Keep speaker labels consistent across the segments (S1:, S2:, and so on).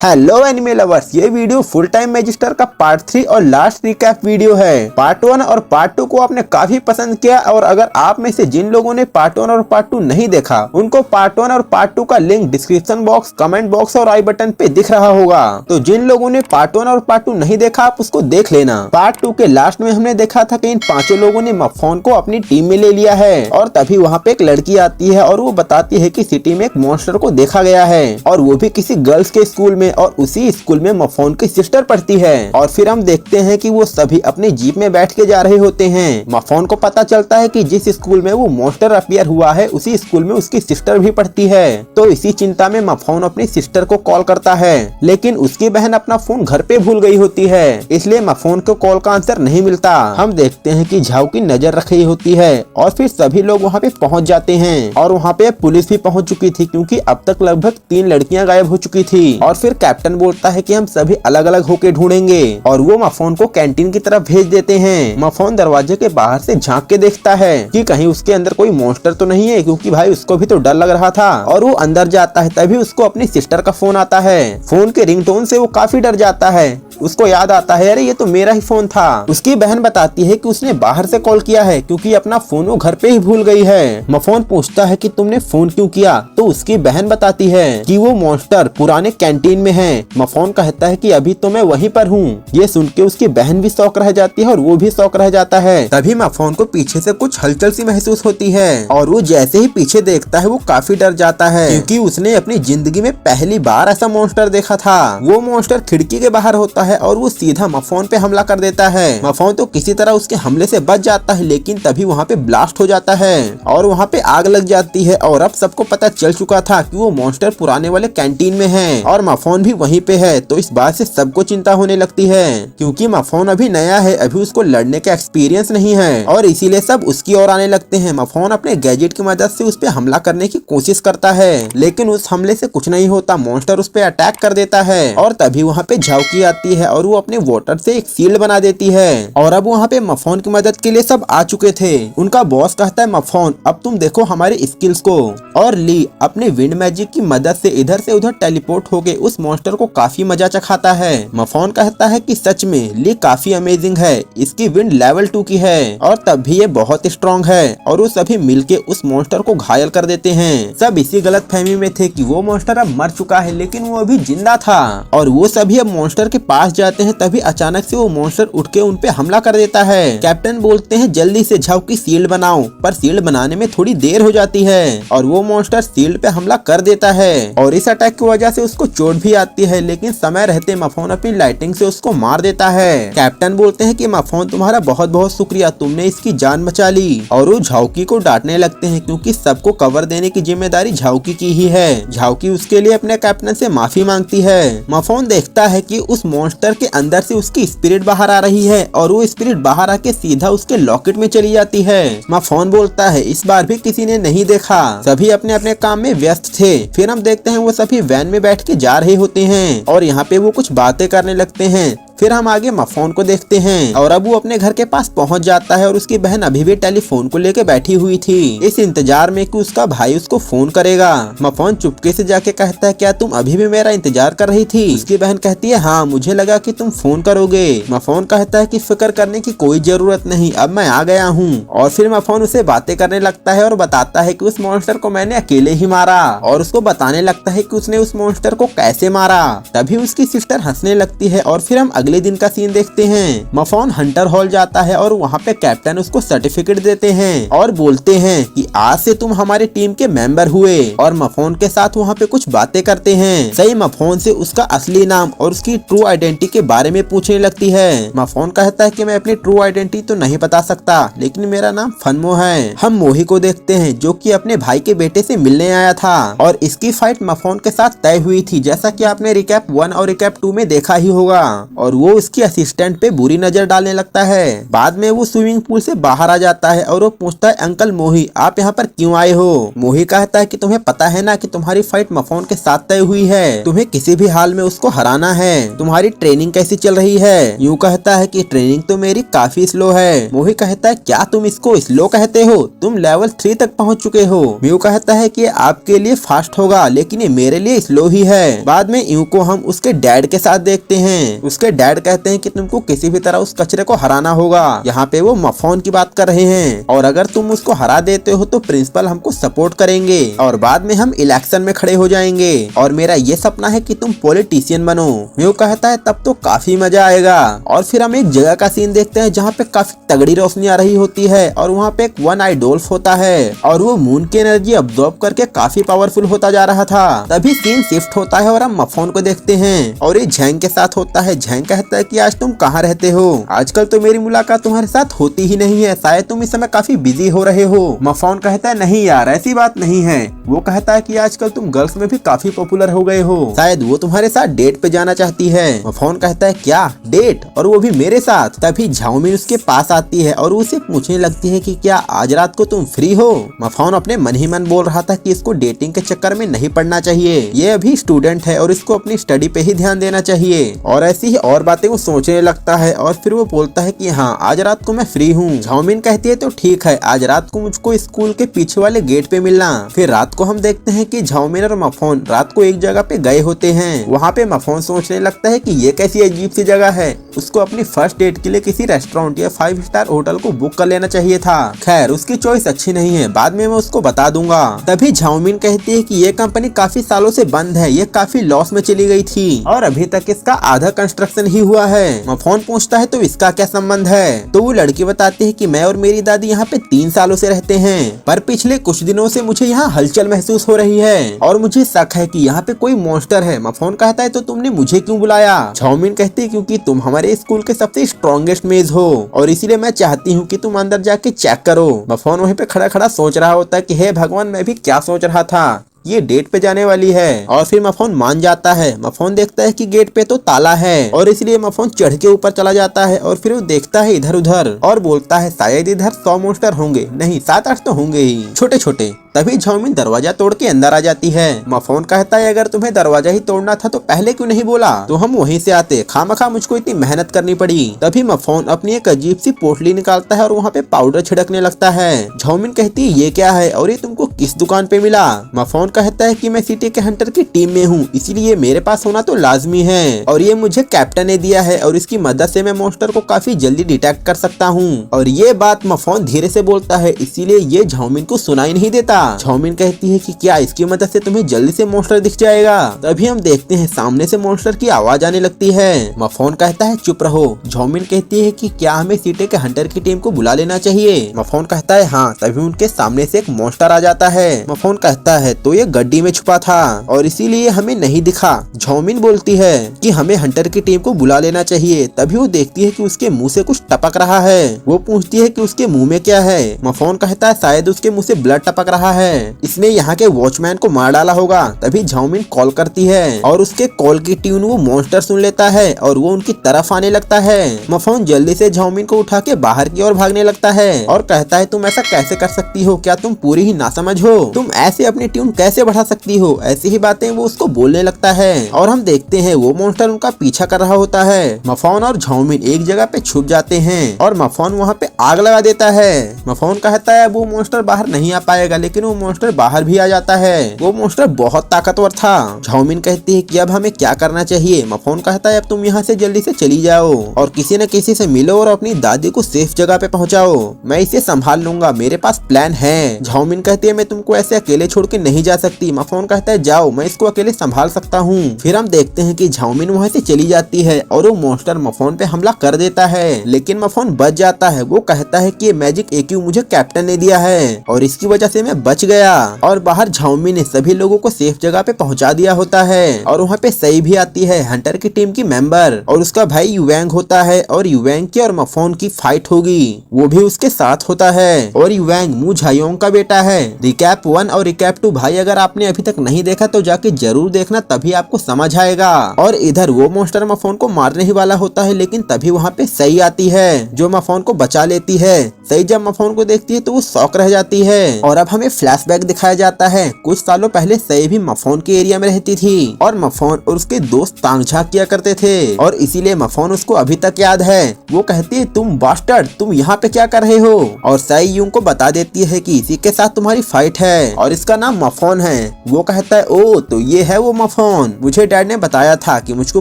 S1: Hello anime lovers, ये video full time magister का part 3 और लास्ट रिकैप वीडियो है। पार्ट 1 और पार्ट 2 को आपने काफी पसंद किया और अगर आप में से जिन लोगों ने पार्ट 1 और पार्ट 2 नहीं देखा उनको पार्ट 1 और पार्ट 2 का link description box, comment box और आई बटन पे दिख रहा होगा। तो जिन लोगों ने पार्ट 1 और पार्ट 2 नहीं देखा आप उसको देख लेना। पार्ट 2 के लास्ट में हमने देखा था कि इन पांचों लोगों ने मफॉन को अपनी टीम में ले लिया है और तभी वहाँ पे एक लड़की आती है और वो बताती है कि सिटी में एक मॉन्स्टर को देखा गया है और वो भी किसी गर्ल्स के स्कूल में, और उसी स्कूल में मफॉन की सिस्टर पढ़ती है। और फिर हम देखते हैं कि वो सभी अपनी जीप में बैठ के जा रहे होते हैं। मफॉन को पता चलता है कि जिस स्कूल में वो मॉन्स्टर अपीयर हुआ है उसी स्कूल में उसकी सिस्टर भी पढ़ती है। तो इसी चिंता में मफॉन अपनी सिस्टर को कॉल करता है, लेकिन उसकी बहन अपना फोन घर पे भूल गई होती है, इसलिए मफॉन को कॉल का आंसर नहीं मिलता। हम देखते हैं कि झाऊ की नजर रखी होती है और फिर सभी लोग वहाँ पे पहुँच जाते हैं और वहाँ पे पुलिस भी पहुँच चुकी थी क्योंकि अब तक लगभग 3 लड़कियाँ गायब हो चुकी थी। और फिर कैप्टन बोलता है कि हम सभी अलग अलग होके ढूंढेंगे और वो मफॉन को कैंटीन की तरफ भेज देते हैं। मफॉन दरवाजे के बाहर से झांक के देखता है कि कहीं उसके अंदर कोई मॉन्स्टर तो नहीं है, क्योंकि भाई उसको भी तो डर लग रहा था। और वो अंदर जाता है तभी उसको अपनी सिस्टर का फोन आता है। फोन के रिंगटोन से वो काफी डर जाता है। उसको याद आता है अरे ये तो मेरा ही फोन था। उसकी बहन बताती है कि उसने बाहर से कॉल किया है क्योंकि अपना फोन वो घर पे ही भूल गई है। मफॉन पूछता है कि तुमने फोन क्यों किया, तो उसकी बहन बताती है कि वो मॉन्स्टर पुराने कैंटीन में है। मफॉन कहता है कि अभी तो मैं वहीं पर हूँ। ये सुन के उसकी बहन भी शौक रह जाती है और वो भी शौक रह जाता है। तभी मफॉन को पीछे से कुछ हलचल सी महसूस होती है और वो जैसे ही पीछे देखता है वो काफी डर जाता है क्योंकि उसने अपनी जिंदगी में पहली बार ऐसा मॉन्स्टर देखा था। वो मॉन्स्टर खिड़की के बाहर होता है और वो सीधा मफॉन पे हमला कर देता है। मफॉन तो किसी तरह उसके हमले से बच जाता है, लेकिन तभी वहाँ पे ब्लास्ट हो जाता है और वहाँ पे आग लग जाती है। और अब सबको पता चल चुका था कि वो मॉन्स्टर पुराने वाले कैंटीन में है और मफॉन भी वहीं पे है। तो इस बात से सबको चिंता होने लगती है क्योंकि मफॉन अभी नया है, अभी उसको लड़ने का एक्सपीरियंस नहीं है और इसीलिए सब उसकी ओर आने लगते हैं। मफॉन अपने गैजेट की मदद से उस पे हमला करने की कोशिश करता है, लेकिन उस हमले से कुछ नहीं होता। मॉन्स्टर उस पे अटैक कर देता है और तभी वहाँ पे झाउकी आती है और वो अपने वाटर से एक शील्ड बना देती है। और अब वहाँ पे मफॉन की मदद के लिए सब आ चुके थे। उनका बॉस कहता है मफॉन अब तुम देखो हमारे स्किल्स को। और ली अपने विंड मैजिक की मदद से इधर से उधर टेलीपोर्ट होके उस मॉन्स्टर को काफी मजा चखाता है। मफॉन कहता है कि सच में ली काफी अमेजिंग है, इसकी विंड लेवल 2 की है और तब भी ये बहुत स्ट्रॉन्ग है। और वो सभी मिलके उस मॉन्स्टर को घायल कर देते हैं। सब इसी गलत फहमी में थे कि वो मॉन्स्टर अब मर चुका है, लेकिन वो अभी जिंदा था। और वो सभी अब मॉन्स्टर के पास जाते हैं तभी अचानक से वो मॉन्स्टर उठ के उन पे हमला कर देता है। कैप्टन बोलते हैं जल्दी से झाऊ की शील्ड बनाओ, पर शील्ड बनाने में थोड़ी देर हो जाती है और वो मॉन्स्टर शील्ड पे हमला कर देता है और इस अटैक की वजह से उसको चोट भी आती है, लेकिन समय रहते मफॉन अपनी लाइटिंग से उसको मार देता है। कैप्टन बोलते हैं कि मफॉन तुम्हारा बहुत बहुत शुक्रिया, तुमने इसकी जान बचा ली। और वो झाउकी को डांटने लगते हैं क्योंकि सबको कवर देने की जिम्मेदारी झाउकी की ही है। झाउकी उसके लिए अपने कैप्टन से माफी मांगती है। मफॉन देखता है कि उस मॉन्स्टर के अंदर से उसकी स्पिरिट बाहर आ रही है और वो स्पिरिट बाहर आके सीधा उसके लॉकेट में चली जाती है। मफॉन बोलता है इस बार भी किसी ने नहीं देखा, सभी अपने अपने काम में व्यस्त थे। फिर हम देखते हैं वो सभी वैन में बैठ के जा रहे होते हैं और यहाँ पे वो कुछ बातें करने लगते हैं। फिर हम आगे मफॉन को देखते हैं और अब वो अपने घर के पास पहुंच जाता है और उसकी बहन अभी भी टेलीफोन को लेके बैठी हुई थी, इस इंतजार में कि उसका भाई उसको फोन करेगा। मफॉन चुपके से जाके कहता है क्या तुम अभी भी मेरा इंतजार कर रही थी? उसकी बहन कहती है हाँ, मुझे लगा कि तुम फोन करोगे। मफॉन कहता है कि फिक्र करने की कोई जरूरत नहीं, अब मैं आ गया हूँ। और फिर मफॉन उसे बातें करने लगता है और बताता है कि उस मॉन्स्टर को मैंने अकेले ही मारा और उसको बताने लगता है कि उसने उस मॉन्स्टर को कैसे मारा। तभी उसकी सिस्टर हंसने लगती है और फिर हम अगले दिन का सीन देखते हैं। मफॉन हंटर हॉल जाता है और वहाँ पे कैप्टन उसको सर्टिफिकेट देते हैं और बोलते हैं कि आज से तुम हमारी टीम के मेंबर हुए। और मफॉन के साथ वहाँ पे कुछ बातें करते हैं। सही मफॉन से उसका असली नाम और उसकी ट्रू आइडेंटिटी के बारे में पूछने लगती है। मफॉन कहता है कि मैं अपनी ट्रू आइडेंटिटी तो नहीं बता सकता, लेकिन मेरा नाम फनमो है। हम मोही को देखते हैं जो कि अपने भाई के बेटे से मिलने आया था और इसकी फाइट मफॉन के साथ तय हुई थी, जैसा कि आपने रिकैप 1 और रिकैप 2 में देखा ही होगा। और वो उसकी असिस्टेंट पे बुरी नजर डालने लगता है। बाद में वो स्विमिंग पूल से बाहर आ जाता है और वो पूछता है अंकल मोही आप यहाँ पर क्यों आए हो। मोही कहता है कि तुम्हें पता है ना कि तुम्हारी फाइट मफोन के साथ तय हुई है, तुम्हें किसी भी हाल में उसको हराना है। तुम्हारी ट्रेनिंग कैसी चल रही है। यूं कहता है कि ट्रेनिंग तो मेरी काफी स्लो है। मोही कहता है क्या तुम इसको स्लो कहते हो, तुम लेवल 3 तक पहुंच चुके हो। म्यू कहता है कि आपके लिए फास्ट होगा लेकिन ये मेरे लिए स्लो ही है। बाद में यूं को हम उसके डैड के साथ देखते हैं। उसके डैड कहते हैं कि तुमको किसी भी तरह उस कचरे को हराना होगा। यहाँ पे वो मफोन की बात कर रहे हैं और अगर तुम उसको हरा देते हो तो प्रिंसिपल हमको सपोर्ट करेंगे और बाद में हम इलेक्शन में खड़े हो जाएंगे और मेरा ये सपना है कि तुम पॉलिटिशियन बनो। म्यू कहता है तब तो काफी मजा आएगा। और फिर हम एक जगह का सीन देखते हैं जहाँ पे काफी तगड़ी रोशनी आ रही होती है और वहाँ पे एक वन आई डोल्फ होता है और वो मून की एनर्जी अब्सॉर्ब करके काफी पावरफुल होता जा रहा था। तभी सीन शिफ्ट होता है और हम मफोन को देखते हैं और ये झैंग के साथ होता है। झैंग कहता है कि आज तुम कहाँ रहते हो, आजकल तो मेरी मुलाकात तुम्हारे साथ होती ही नहीं है, शायद तुम इस समय काफी बिजी हो रहे हो। मफोन कहता है नहीं यार ऐसी बात नहीं है। वो कहता है कि आजकल तुम गर्ल्स में भी काफी पॉपुलर हो गए हो, शायद वो तुम्हारे साथ डेट पे जाना चाहती है। मफोन कहता है क्या डेट, और वो भी मेरे साथ। तभी झाओमिन उसके पास आती है और उसे पूछने लगती है कि क्या आज रात को तुम फ्री हो। मफोन अपने मन ही मन बोल रहा था कि इसको डेटिंग के चक्कर में नहीं पड़ना चाहिए, ये अभी स्टूडेंट है और इसको अपनी स्टडी पे ही ध्यान देना चाहिए। और ऐसी ही और बातें वो सोचने लगता है और फिर वो बोलता है कि हाँ आज रात को मैं फ्री हूँ। झाओमिन कहती है तो ठीक है, आज रात को मुझको स्कूल के पीछे वाले गेट पे मिलना। फिर रात को हम देखते हैं कि झाओमिन और मफोन रात को एक जगह पे गए होते हैं। वहाँ पे मफोन सोचने लगता है कि ये कैसी अजीब सी जगह है, उसको अपनी फर्स्ट डेट के लिए किसी रेस्टोरेंट या 5 स्टार होटल को बुक कर लेना चाहिए था। खैर उसकी चॉइस अच्छी नहीं है, बाद में मैं उसको बता दूंगा। तभी झाओमिन कहती है कि ये कंपनी काफी सालों से बंद है, ये काफी लॉस में चली गई थी और अभी तक इसका आधा कंस्ट्रक्शन ही हुआ है। मफोन पूछता है तो इसका क्या संबंध है। तो वो लड़की बताती है कि मैं और मेरी दादी यहाँ पे 3 सालों से रहते हैं, पर पिछले कुछ दिनों से मुझे यहाँ हलचल महसूस हो रही है और मुझे शक है कि यहाँ पे कोई मॉन्स्टर है। मफोन कहता है तो तुमने मुझे क्यों बुलाया। झाओमिन कहती है क्योंकि तुम हमारे स्कूल के सबसे स्ट्रॉन्गेस्ट मेज हो और इसीलिए मैं चाहती हूँ कि तुम अंदर जाके चेक करो। मफोन वहीं पे खड़ा खड़ा सोच रहा होता है कि हे भगवान मैं भी क्या सोच रहा था, ये डेट पे जाने वाली है। और फिर मफोन मान जाता है। मफोन देखता है कि गेट पे तो ताला है और इसलिए मफोन चढ़ के ऊपर चला जाता है और फिर वो देखता है इधर उधर और बोलता है शायद इधर 100 मॉन्स्टर होंगे, नहीं 7-8 तो होंगे ही, छोटे छोटे। तभी झाओमिन दरवाजा तोड़ के अंदर आ जाती है। मफोन कहता है अगर तुम्हें दरवाजा ही तोड़ना था तो पहले क्यों नहीं बोला, तो हम वहीं से आते, खामखा मुझको इतनी मेहनत करनी पड़ी। तभी मफोन अपनी एक अजीब सी पोटली निकालता है और वहाँ पे पाउडर छिड़कने लगता है। झाओमिन कहती है ये क्या है और ये तुमको किस दुकान पे मिला। मफोन कहता है कि मैं सिटी के हंटर की टीम में हूँ, इसीलिए मेरे पास होना तो लाजमी है और ये मुझे कैप्टन ने दिया है और इसकी मदद से मैं मॉन्स्टर को काफी जल्दी डिटेक्ट कर सकता हूँ। और ये बात मफोन धीरे से बोलता है इसीलिए ये झाओमिन को सुनाई नहीं देता। झाओमिन कहती है कि क्या इसकी मदद से तुम्हें जल्दी से मॉन्स्टर दिख जाएगा। तभी हम देखते हैं सामने से मॉन्स्टर की आवाज आने लगती है। मफोन कहता है चुप रहो। झाओमिन कहती है कि क्या हमें सिटी के हंटर की टीम को बुला लेना चाहिए। मफोन कहता है हाँ। तभी उनके सामने से एक मॉन्स्टर आ जाता है। मफोन कहता है तो ये गड्डी में छुपा था और इसीलिए हमें नहीं दिखा। झाओमिन बोलती है कि हमें हंटर की टीम को बुला लेना चाहिए। तभी वो देखती है कि उसके मुंह से कुछ टपक रहा है। वो पूछती है कि उसके मुंह में क्या है। मफोन कहता है शायद उसके मुंह से ब्लड टपक रहा है, इसने यहाँ के वॉचमैन को मार डाला होगा। तभी झाओमिन कॉल करती है और उसके कॉल की ट्यून वो मॉन्स्टर सुन लेता है और वो उनकी तरफ आने लगता है। मफोन जल्दी से झाओमिन को उठा के बाहर की ओर भागने लगता है और कहता है तुम ऐसा कैसे कर सकती हो, क्या तुम पूरी ही नासमझ हो, तुम ऐसे अपनी ट्यून कैसे बढ़ा सकती हो। ऐसी ही बातें वो उसको बोलने लगता है और हम देखते हैं वो मॉन्स्टर उनका पीछा कर रहा होता है। मफोन और झाओमिन एक जगह पे छुप जाते हैं और मफोन वहाँ पे आग लगा देता है। मफोन कहता है वो मॉन्स्टर बाहर नहीं आ पाएगा, लेकिन वो मॉन्स्टर बाहर भी आ जाता है। वो मॉन्स्टर बहुत ताकतवर था। झाओमिन कहती है कि अब हमें क्या करना चाहिए। मफोन कहता है अब तुम यहाँ से जल्दी से चली जाओ और किसी न किसी से मिलो और अपनी दादी को सेफ जगह पे पहुँचाओ, मैं इसे संभाल लूंगा, मेरे पास प्लान है। झाओमिन कहती है मैं तुमको ऐसे अकेले छोड़ के नहीं जा सकती। मफोन कहता है जाओ, मैं इसको अकेले संभाल सकता हूँ। फिर हम देखते हैं कि झाओमिन वहाँ से चली जाती है और वो मॉन्स्टर मफोन पे हमला कर देता है, लेकिन मफोन बच जाता है। वो कहता है कि ये मैजिक AQ मुझे कैप्टन ने दिया है और इसकी वजह से मैं बच गया और बाहर झाओमी ने सभी लोगों को सेफ जगह पे पहुंचा दिया होता है और वहाँ पे सई भी आती है, हंटर की टीम की मेंबर, और उसका भाई युवैंग होता है और युवैंग की और मफोन की फाइट होगी, वो भी उसके साथ होता है। और युवैंग मू झायोंग का बेटा है। रिकैप 1 और रिकैप 2 भाई अगर आपने अभी तक नहीं देखा तो जाके जरूर देखना, तभी आपको समझ आएगा। और इधर वो मॉन्स्टर मफोन को मारने ही वाला होता है, लेकिन तभी वहाँ पे सई आती है जो मफोन को बचा लेती है। सई जब मफोन को देखती है तो वो शॉक रह जाती है। और अब हमें फ्लैशबैक दिखाया जाता है, कुछ सालों पहले सई भी मफोन के एरिया में रहती थी और मफोन और उसके दोस्त तांग झांक किया करते थे और इसीलिए मफोन उसको अभी तक याद है। वो कहती है तुम बास्टर्ड, तुम यहाँ पे क्या कर रहे हो? और सई यूं को बता देती है कि इसी के साथ तुम्हारी फाइट है और इसका नाम मफोन है। वो कहता है ओ तो ये है वो मफोन, मुझे डैड ने बताया था कि मुझको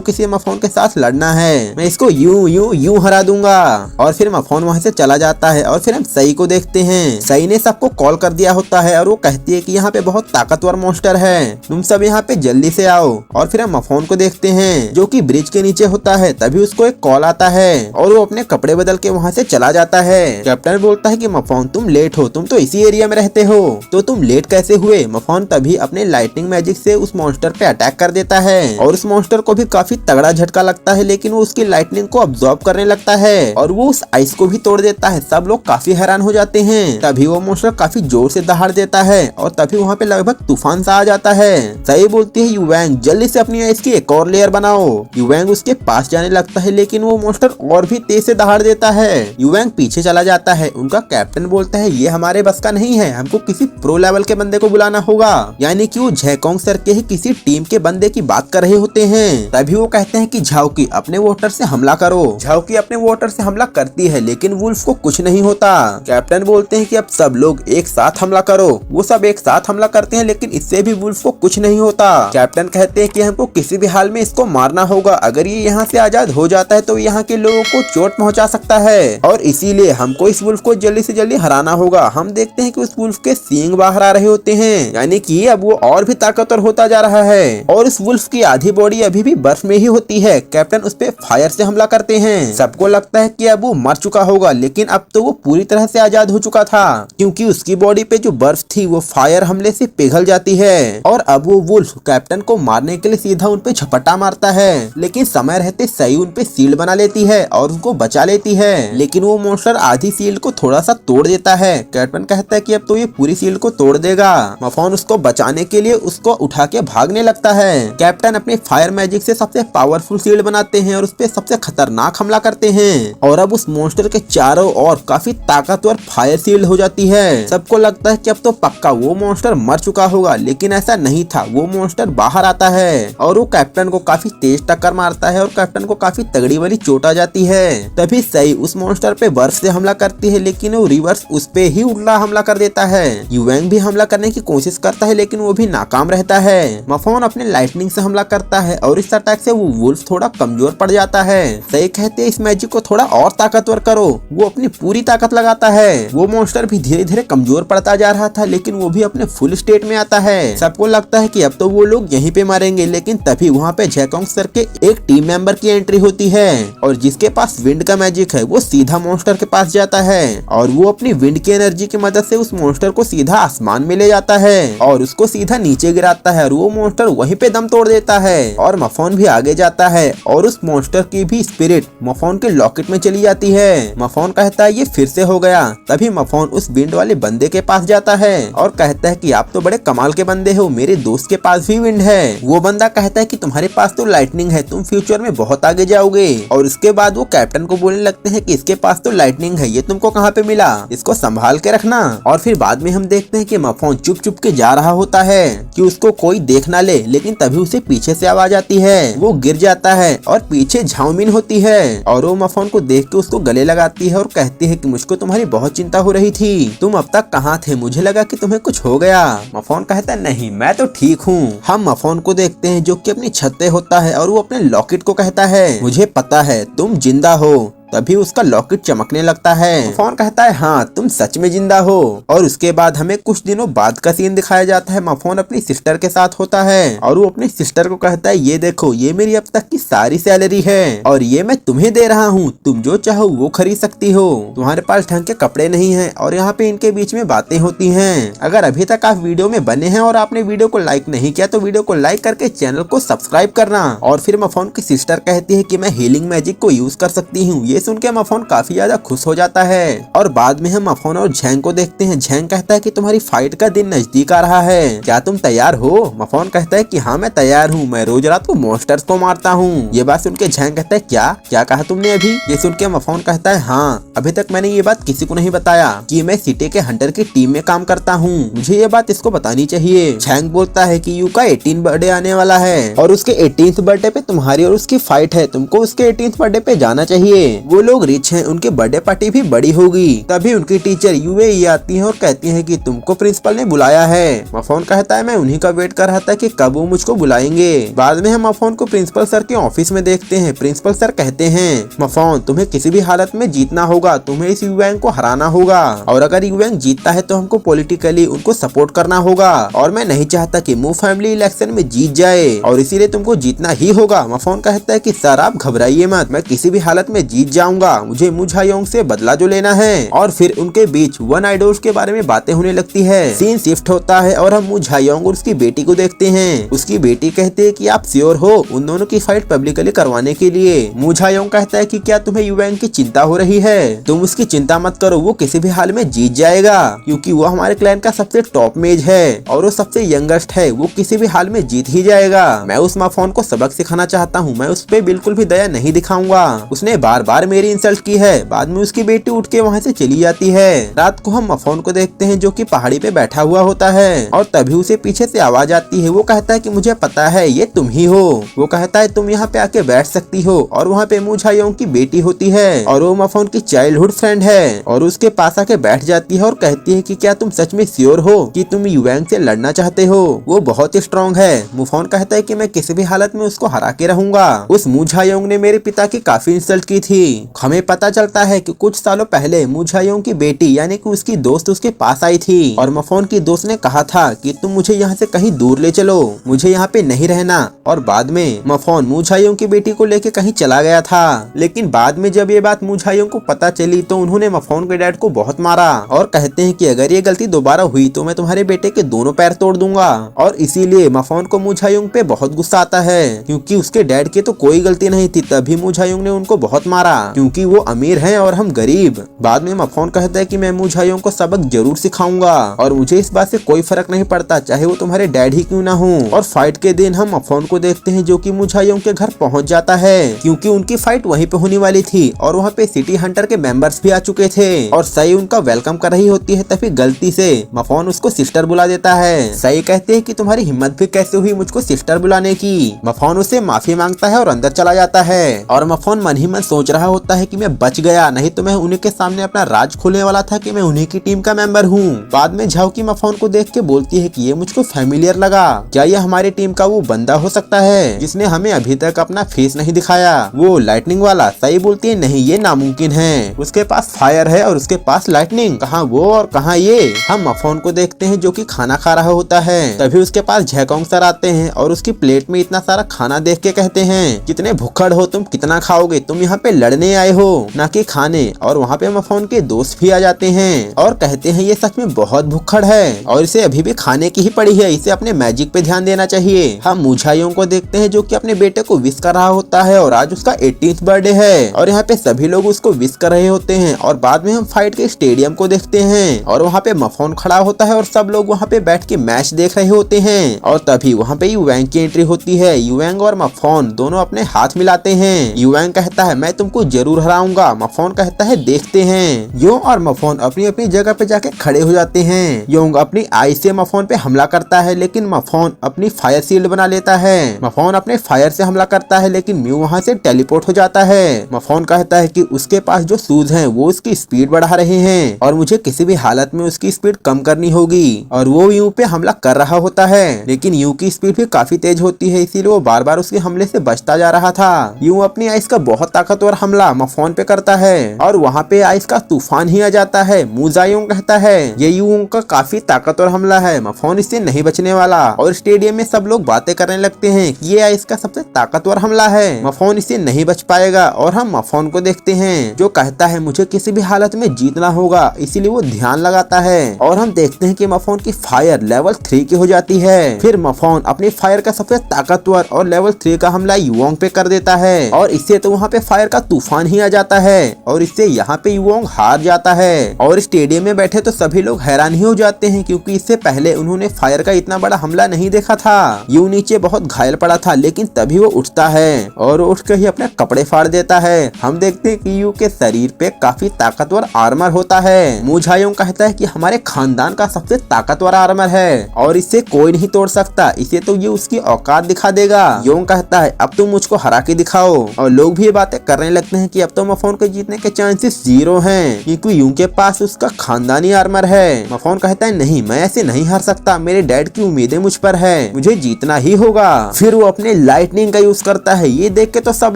S1: किसी मफोन के साथ लड़ना है, मैं इसको यूं यूं यूं हरा दूंगा। और फिर मफोन वहाँ से चला जाता है और फिर हम सई को देखते हैं। सई ने सबको कॉल कर दिया होता है और वो कहती है कि यहाँ पे बहुत ताकतवर मॉन्स्टर है, तुम सब यहाँ पे जल्दी से आओ। और फिर हम मफोन को देखते हैं जो कि ब्रिज के नीचे होता है। तभी उसको एक कॉल आता है और वो अपने कपड़े बदल के वहाँ से चला जाता है। कैप्टन बोलता है कि मफोन तुम लेट हो, तुम तो इसी एरिया में रहते हो, तो तुम लेट कैसे हुए? मफोन तभी अपने लाइटनिंग मैजिक से उस मॉन्स्टर पे अटैक कर देता है और उस मॉन्स्टर को भी काफी तगड़ा झटका लगता है, लेकिन वो उसकी लाइटनिंग को अब्सॉर्ब करने लगता है और वो उस आइस को भी तोड़ देता है। सब लोग काफी हैरान हो जाते हैं। तभी वो मॉन्स्टर काफी जोर से दहाड़ देता है और तभी वहाँ पे लगभग तूफान सा आ जाता है। सई बोलती है युवैंग जल्दी से अपनी आइस की एक और लेयर बनाओ। युवैंग उसके पास जाने लगता है, लेकिन वो मॉन्स्टर और भी तेज से दहाड़ देता है। युवैंग पीछे चला जाता है। उनका कैप्टन बोलता है ये हमारे बस का नहीं है, हमको किसी प्रो लेवल के बंदे को बुलाना होगा, यानी कि वो झेकोंग सर के ही किसी टीम के बंदे की बात कर रहे होते हैं। तभी वो कहते हैं कि झाओकी अपने वोटर से हमला करो। झाओकी अपने वोटर से हमला करती है, लेकिन वुल्फ को कुछ नहीं होता। कैप्टन बोलते हैं कि अब सब लोग एक साथ हमला करो। वो सब एक साथ हमला करते हैं, लेकिन इससे भी वुल्फ को कुछ नहीं होता। कैप्टन कहते हैं कि हमको किसी भी हाल में इसको मारना होगा, अगर ये यहाँ से आजाद हो जाता है तो यहाँ के लोगों को चोट पहुँचा सकता है और इसीलिए हमको इस वुल्फ को जल्दी से जल्दी हराना होगा। हम देखते हैं कि उस वुल्फ के सींग बाहर आ रहे होते हैं, यानी कि अब वो और भी ताकतवर होता जा रहा है और इस वुल्फ की आधी बॉडी अभी भी बर्फ में ही होती है। कैप्टन उस पे फायर से हमला करते हैं। सबको लगता है कि अब वो मर चुका होगा, लेकिन अब तो वो पूरी तरह से आजाद हो चुका था, क्योंकि उसकी बॉडी पे जो बर्फ थी वो फायर हमले से पिघल जाती है और अब वो वुल्फ कैप्टन को मारने के लिए सीधा उन पे झपट्टा मारता है, लेकिन समय रहते सही उन पे सील्ड बना लेती है और उसको बचा लेती है। लेकिन वो मॉन्स्टर आधी सील्ड को थोड़ा सा तोड़ देता है। कैप्टन कहता है कि अब तो ये पूरी सील्ड को तोड़ देगा। मफोन उसको बचाने के लिए उसको उठा के भागने लगता है। कैप्टन अपने फायर मैजिक से सबसे पावरफुल सील्ड बनाते हैं और उस पे सबसे खतरनाक हमला करते हैं और अब उस मॉन्स्टर के चारों ओर काफी ताकतवर फायर सील्ड हो जाती है। सबको लगता है कि अब तो पक्का वो मॉन्स्टर मर चुका होगा, लेकिन ऐसा नहीं था। वो मॉन्स्टर बाहर आता है और वो कैप्टन को काफी तेज टक्कर मारता है और कैप्टन को काफी तगड़ी वाली चोट आ जाती है। तभी सही उस मॉन्स्टर पे बर्फ से हमला करती है, लेकिन वो रिवर्स उस पे ही उल्टा हमला कर देता है। युवैंग भी हमला करने की कोशिश करता है, लेकिन वो भी नाकाम रहता है। मफोन अपने लाइटनिंग से हमला करता है और इस अटैक से वो वुल्फ थोड़ा कमजोर पड़ जाता है। सही कहते हैं इस मैजिक को थोड़ा और ताकतवर करो। वो अपनी पूरी ताकत लगाता है। वो मॉन्स्टर भी धीरे धीरे कमजोर पड़ता जा रहा था, लेकिन वो भी अपने फुल स्टेट में आता है। सबको लगता है कि अब तो वो लोग यहीं पे मारेंगे, लेकिन तभी वहाँ पे झेकोंग सर के एक टीम मेंबर की एंट्री होती है और जिसके पास विंड का मैजिक है वो सीधा मॉन्स्टर के पास जाता है और वो अपनी विंड की एनर्जी की मदद से उस मॉन्स्टर को सीधा आसमान में ले जाता है और उसको सीधा नीचे गिराता है और वो मॉन्स्टर वहीं पे दम तोड़ देता है। और मफोन भी आगे जाता है और उस मॉन्स्टर की भी स्पिरिट मफोन के लॉकेट में चली जाती है। मफोन कहता है ये फिर से हो गया। तभी मफोन उस विंड वाले बंदे के पास जाता है और कहता है कि आप तो बड़े कमाल के बंदे हो, मेरे दोस्त के पास भी विंड है। वो बंदा कहता है कि तुम्हारे पास तो लाइटनिंग है, तुम फ्यूचर में बहुत आगे जाओगे। और उसके बाद वो कैप्टन को बोलने लगते हैं कि इसके पास तो लाइटनिंग है, ये तुमको कहाँ पे मिला, इसको संभाल के रखना। और फिर बाद में हम देखते हैं कि मफोन चुप चुप के जा रहा होता है कि उसको कोई देख ना ले, लेकिन तभी उसे पीछे से आवाज आती है। वो गिर जाता है और पीछे झाओमिन होती है और वो मफोन को देख के उसको गले लगाती है और कहती है कि मुझको तुम्हारी बहुत चिंता हो रही थी, तुम अब तक कहाँ थे, मुझे लगा कि तुम्हें कुछ हो गया। मफोन कहता है नहीं, मैं तो ठीक हूँ। हम मफोन को देखते हैं जो कि अपनी छत पे होता है और वो अपने लॉकेट को कहता है मुझे पता है तुम जिंदा हो, तभी उसका लॉकेट चमकने लगता है। मफॉन कहता है हाँ तुम सच में जिंदा हो। और उसके बाद हमें कुछ दिनों बाद का सीन दिखाया जाता है। मफॉन अपनी सिस्टर के साथ होता है और वो अपनी सिस्टर को कहता है ये देखो ये मेरी अब तक की सारी सैलरी है और ये मैं तुम्हें दे रहा हूँ, तुम जो चाहो वो खरीद सकती हो। तुम्हारे पास ढंग के कपड़े नहीं है। और यहाँ पे इनके बीच में बातें होती हैं। अगर अभी तक आप वीडियो में बने हैं और आपने वीडियो को लाइक नहीं किया तो वीडियो को लाइक करके चैनल को सब्सक्राइब करना। और फिर मफॉन की सिस्टर कहती है कि मैं हीलिंग मैजिक को यूज कर सकती हूँ। ये सुन के मफॉन काफी ज्यादा खुश हो जाता है। और बाद में हम मफॉन और झैंग को देखते हैं। झैंग कहता है कि तुम्हारी फाइट का दिन नजदीक आ रहा है, क्या तुम तैयार हो? मफॉन कहता है कि हाँ मैं तैयार हूँ, मैं रोज रात को मॉन्स्टर्स को मारता हूँ। ये बात सुन के झैंग कहता है क्या क्या कहा तुमने अभी? ये सुन के मफॉन कहता है हाँ अभी तक मैंने ये बात किसी को नहीं बताया कि मैं सिटी के हंटर की टीम में काम करता हूँ, मुझे ये बात इसको बतानी चाहिए। झैंग बोलता है कि यू का 18 बर्थडे आने वाला है और उसके 18th बर्थडे पे तुम्हारी और उसकी फाइट है, तुमको उसके 18th बर्थडे पे जाना चाहिए। वो लोग रिच हैं, उनकी बर्थडे पार्टी भी बड़ी होगी। तभी उनकी टीचर यूए आती है और कहती है कि तुमको प्रिंसिपल ने बुलाया है। मफॉन कहता है मैं उन्हीं का वेट कर रहा था कि कब वो मुझको बुलाएंगे। बाद में हम मफॉन को प्रिंसिपल सर के ऑफिस में देखते हैं। प्रिंसिपल सर कहते हैं मफॉन तुम्हें किसी भी हालत में जीतना होगा, तुम्हें इस यूएंग को हराना होगा और अगर यूएंग जीतता है तो हमको पॉलिटिकली उनको सपोर्ट करना होगा और मैं नहीं चाहता कि मू फैमिली इलेक्शन में जीत जाए और इसीलिए तुमको जीतना ही होगा। मफॉन कहता है कि सर आप घबराइए मत, मैं किसी भी हालत में जीत जाऊंगा, मुझे मू झायोंग से बदला जो लेना है। और फिर उनके बीच वन आइडोल्स के बारे में बातें होने लगती है। सीन शिफ्ट होता है और हम मू झायोंग और उसकी बेटी को देखते हैं। उसकी बेटी कहती है कि आप श्योर हो उन दोनों की फाइट पब्लिकली करवाने के लिए? मू झायोंग कहता है कि क्या तुम्हें यूएंग की चिंता हो रही है? तुम उसकी चिंता मत करो, वो किसी भी हाल में जीत जाएगा क्योंकि वो हमारे क्लैन का सबसे टॉप मेज है और वो सबसे यंगेस्ट है, वो किसी भी हाल में जीत ही जाएगा। मैं उस मफॉन को सबक सिखाना चाहता हूँ, मैं उस पे बिल्कुल भी दया नहीं दिखाऊंगा, उसने बार बार मेरी इंसल्ट की है। बाद में उसकी बेटी उठ के वहाँ से चली जाती है। रात को हम मफॉन को देखते हैं जो कि पहाड़ी पे बैठा हुआ होता है और तभी उसे पीछे से आवाज आती है। वो कहता है कि मुझे पता है ये तुम ही हो। वो कहता है तुम यहाँ पे आके बैठ सकती हो और वहाँ पे मू झायोंग की बेटी होती है और वो मफॉन की चाइल्डहुड फ्रेंड है और उसके पास आके बैठ जाती है और कहती है कि क्या तुम सच में श्योर हो कि तुम यूएंग से लड़ना चाहते हो? वो बहुत ही स्ट्रॉन्ग है। मफॉन कहता है कि मैं किसी भी हालत में उसको हरा के रहूंगा। उस मू झायोंग ने मेरे पिता की काफी इंसल्ट की थी। हमें पता चलता है कि कुछ सालों पहले मू झायोंग की बेटी यानी कि उसकी दोस्त उसके पास आई थी और मफॉन की दोस्त ने कहा था कि तुम मुझे यहाँ से कहीं दूर ले चलो, मुझे यहाँ पे नहीं रहना। और बाद में मफॉन मू झायोंग की बेटी को लेके कहीं चला गया था। लेकिन बाद में जब ये बात मू झायोंग को पता चली तो उन्होंने मफॉन के डैड को बहुत मारा और कहते हैं कि अगर ये गलती दोबारा हुई तो मैं तुम्हारे बेटे के दोनों पैर तोड़ दूंगा। और इसीलिए मफॉन को मू झायोंग पे बहुत गुस्सा आता है क्योंकि उसके डैड की तो कोई गलती नहीं थी, तभी मू झायोंग ने उनको बहुत मारा क्योंकि वो अमीर हैं और हम गरीब। बाद में मफॉन कहता है कि मैं मू झायोंग को सबक जरूर सिखाऊंगा और मुझे इस बात से कोई फर्क नहीं पड़ता चाहे वो तुम्हारे डैड ही क्यों ना हो। और फाइट के दिन हम मफॉन को देखते हैं जो कि मू झायोंग के घर पहुंच जाता है क्योंकि उनकी फाइट वहीं पे होने वाली थी और वहाँ पे सिटी हंटर के मेंबर्स भी आ चुके थे और सई उनका वेलकम कर रही होती है। तभी गलती से मफॉन उसको सिस्टर बुला देता है। सई कहते हैं कि तुम्हारी हिम्मत भी कैसे हुई मुझको सिस्टर बुलाने की। मफॉन उससे माफी मांगता है और अंदर चला जाता है और मफॉन मन ही मन सोच रहा होता है कि मैं बच गया, नहीं तो मैं उन्हीं के सामने अपना राज खोलने वाला था कि मैं उन्हीं की टीम का मेंबर हूँ। बाद में झाओकी मफॉन को देख के बोलती है कि ये मुझको फैमिलियर लगा, क्या ये हमारी टीम का वो बंदा हो सकता है जिसने हमें अभी तक अपना फेस नहीं दिखाया, वो लाइटनिंग वाला? सही बोलती है नहीं ये नामुमकिन है, उसके पास फायर है और उसके पास लाइटनिंग, कहाँ वो और कहाँ ये। हम मफॉन को देखते हैं जो कि खाना खा रहा होता है। तभी उसके पास झेकोंग सर आते हैं और उसकी प्लेट में इतना सारा खाना देख के कहते हैं कितने भुक्खड़ हो तुम, कितना खाओगे, तुम यहाँ पे लड़ने आए हो ना कि खाने। और वहाँ पे मफॉन के दोस्त भी आ जाते हैं और कहते हैं ये सच में बहुत भुक्खड़ है और इसे अभी भी खाने की ही पड़ी है, इसे अपने मैजिक पे ध्यान देना चाहिए। हम मू झायोंग को देखते हैं जो कि अपने बेटे को विश कर रहा होता है और आज उसका 18th बर्थडे है और यहाँ पे सभी लोग उसको विश कर रहे होते हैं। और बाद में हम फाइट के स्टेडियम को देखते हैं और वहाँ पे मफॉन खड़ा होता है और सब लोग वहाँ पे बैठ के मैच देख रहे होते हैं और तभी वहाँ पे यूएंग की एंट्री होती है। यूएंग और मफॉन दोनों अपने हाथ मिलाते हैं। यूएंग कहता है मैं तुमको जरूर हराऊंगा, मफॉन कहता है देखते हैं। योंग और मफॉन अपनी अपनी जगह पे जाके खड़े हो जाते हैं। योंग अपनी आई से मफॉन पे हमला करता है लेकिन मफॉन अपनी फायर शील्ड बना लेता है। मफॉन अपने फायर से हमला करता है लेकिन म्यू वहाँ से टेलीपोर्ट हो जाता है। मफॉन कहता है कि उसके पास जो शूज हैं वो उसकी स्पीड बढ़ा रहे हैं और मुझे किसी भी हालत में उसकी स्पीड कम करनी होगी और वो यू पे हमला कर रहा होता है लेकिन यू की स्पीड भी काफी तेज होती है इसीलिए वो बार बार उसके हमले से बचता जा रहा था। यू अपनी आइस का बहुत ताकतवर हमला हमला मफोन पे करता है और वहाँ पे आइस का तूफान ही आ जाता है। मुजायोंग कहता है ये युओंग का काफी ताकतवर हमला है, मफोन इससे नहीं बचने वाला। और स्टेडियम में सब लोग बातें करने लगते हैं कि ये आइस का सबसे ताकतवर हमला है, मफोन इससे नहीं बच पाएगा। और हम मफोन को देखते हैं जो कहता है मुझे किसी भी हालत में जीतना होगा, इसीलिए वो ध्यान लगाता है। और हम देखते हैं कि मफोन की फायर लेवल 3 की हो जाती है। फिर मफोन अपनी फायर का सबसे ताकतवर और लेवल 3 का हमला युओंग पे कर देता है और इससे तो वहाँ पे फायर का तूफान ही आ जाता है और इससे यहाँ पे युओंग हार जाता है। और स्टेडियम में बैठे तो सभी लोग हैरान ही हो जाते हैं क्योंकि इससे पहले उन्होंने फायर का इतना बड़ा हमला नहीं देखा था। यू नीचे बहुत घायल पड़ा था लेकिन तभी वो उठता है और उठ के ही अपने कपड़े फाड़ देता है। हम देखते हैं कि यू के शरीर पे काफी ताकतवर आर्मर होता है। मुझायोंग कहता है कि हमारे खानदान का सबसे ताकतवर आर्मर है और इससे कोई नहीं तोड़ सकता, इसे तो ये उसकी औकात दिखा देगा। योंग कहता है अब तुम मुझको हरा के दिखाओ। और लोग भी ये बातें करने लगते हैं कि अब तो मफोन के जीतने के चांसेस 0 हैं क्योंकि यूं के पास उसका खानदानी आर्मर है। मफोन कहता है नहीं, मैं ऐसे नहीं हार सकता, मेरे डैड की उम्मीदें मुझ पर है, मुझे जीतना ही होगा। फिर वो अपने लाइटनिंग का यूज करता है। ये देख के तो सब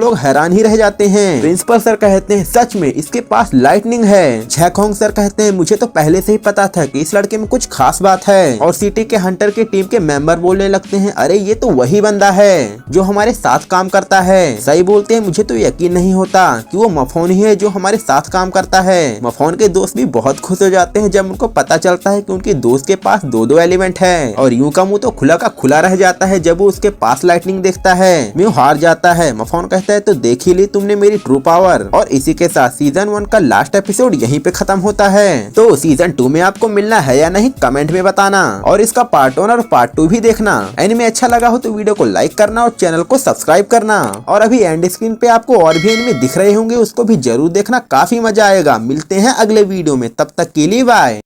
S1: लोग हैरान ही रह जाते हैं। प्रिंसिपल सर कहते हैं सच में इसके पास लाइटनिंग है। झैकोंग सर कहते हैं मुझे तो पहले से ही पता था कि इस लड़के में कुछ खास बात है। और सिटी के हंटर की टीम के मेंबर बोलने लगते हैं अरे ये तो वही बंदा है जो हमारे साथ काम करता है। सही बोलते हैं मुझे तो यकीन नहीं होता कि वो मफोन ही है जो हमारे साथ काम करता है। मफोन के दोस्त भी बहुत खुश हो जाते हैं जब उनको पता चलता है कि उनके दोस्त के पास 2-2 एलिमेंट है। और यूं का मुंह तो खुला का खुला रह जाता है जब वो उसके पास लाइटनिंग देखता है। म्यू हार जाता है। मफोन कहता है तो देख ही ली तुमने मेरी ट्रू पावर। और इसी के साथ सीजन 1 का लास्ट एपिसोड यहीं पे खत्म होता है। तो सीजन 2 में आपको मिलना है या नहीं कमेंट में बताना और इसका पार्ट 1 और पार्ट 2 भी देखना। एनिमे अच्छा लगा हो तो वीडियो को लाइक करना और चैनल को सब्सक्राइब करना। और अभी एंड स्क्रीन पे आपको और भी एनिमे दिख रहे होंगे, उसको भी जरूर देखना, काफी मजा आएगा। मिलते हैं अगले वीडियो में, तब तक के लिए बाय।